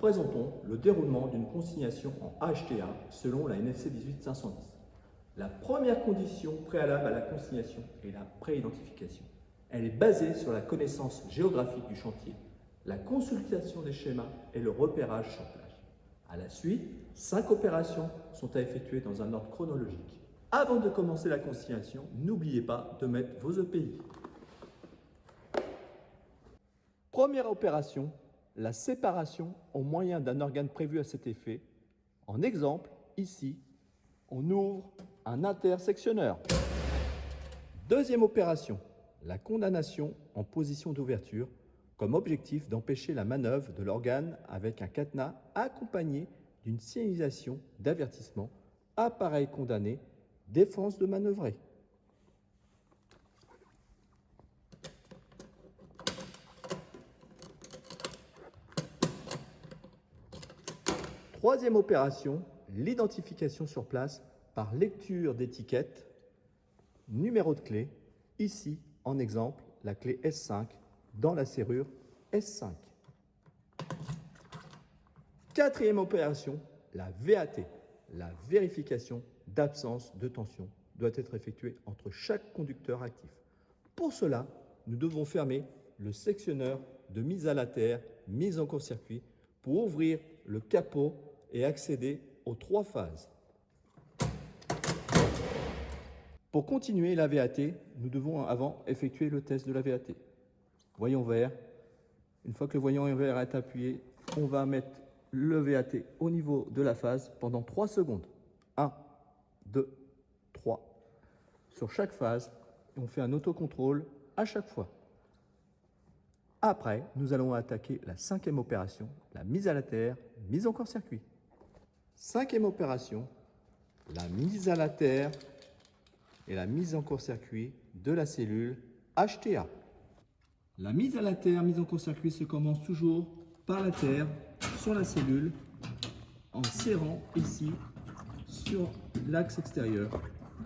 présentons le déroulement d'une consignation en HTA selon la NFC 18510. La première condition préalable à la consignation est la pré-identification. Elle est basée sur la connaissance géographique du chantier, la consultation des schémas et le repérage sur place. À la suite, 5 opérations sont à effectuer dans un ordre chronologique. Avant de commencer la consignation, n'oubliez pas de mettre vos EPI. Première opération, la séparation au moyen d'un organe prévu à cet effet. En exemple, ici, on ouvre un intersectionneur. Deuxième opération, la condamnation en position d'ouverture, comme objectif d'empêcher la manœuvre de l'organe avec un cadenas accompagné d'une signalisation d'avertissement. Appareil condamné, défense de manœuvrer. Troisième opération, l'identification sur place par lecture d'étiquette, numéro de clé, ici en exemple la clé S5 dans la serrure S5. Quatrième opération, la VAT, la vérification d'absence de tension doit être effectuée entre chaque conducteur actif. Pour cela, nous devons fermer le sectionneur de mise à la terre, mise en court-circuit pour ouvrir le capot et accéder aux 3 phases. Pour continuer la VAT, nous devons avant effectuer le test de la VAT. Voyant vert. Une fois que le voyant vert est appuyé, on va mettre le VAT au niveau de la phase pendant 3 secondes. 1, 2, 3. Sur chaque phase, on fait un autocontrôle à chaque fois. Après, nous allons attaquer la 5e opération, la mise à la terre, mise en court-circuit. 5e opération, la mise à la terre et la mise en court-circuit de la cellule HTA. La mise à la terre, mise en court-circuit se commence toujours par la terre sur la cellule en serrant ici sur l'axe extérieur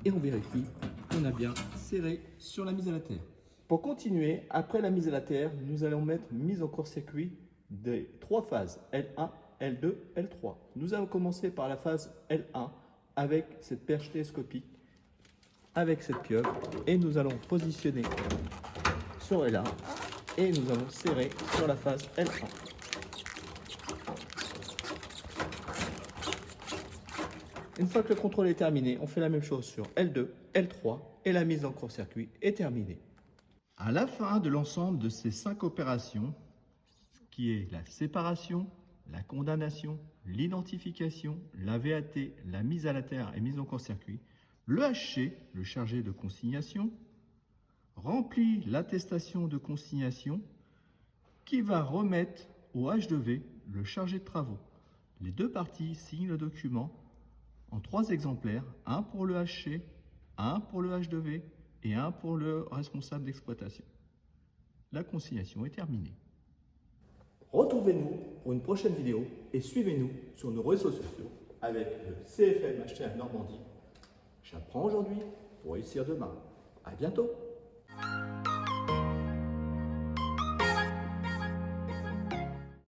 et on vérifie qu'on a bien serré sur la mise à la terre. Pour continuer, après la mise à la terre, nous allons mettre mise en court-circuit des 3 phases L1, L2, L3. Nous allons commencer par la phase L1 avec cette perche télescopique, avec cette pieuvre, et nous allons positionner sur L1 et nous allons serrer sur la phase L1. Une fois que le contrôle est terminé, on fait la même chose sur L2, L3 et la mise en court-circuit est terminée. À la fin de l'ensemble de ces 5 opérations, qui est la séparation, la condamnation, l'identification, la VAT, la mise à la terre et mise en court-circuit, le HC, le chargé de consignation, remplit l'attestation de consignation qui va remettre au H2V, le chargé de travaux. Les 2 parties signent le document en 3 exemplaires, un pour le HC, un pour le H2V et un pour le responsable d'exploitation. La consignation est terminée. Retrouvez-nous pour une prochaine vidéo et suivez-nous sur nos réseaux sociaux avec le CFM HTA Normandie. J'apprends aujourd'hui pour réussir demain. À bientôt!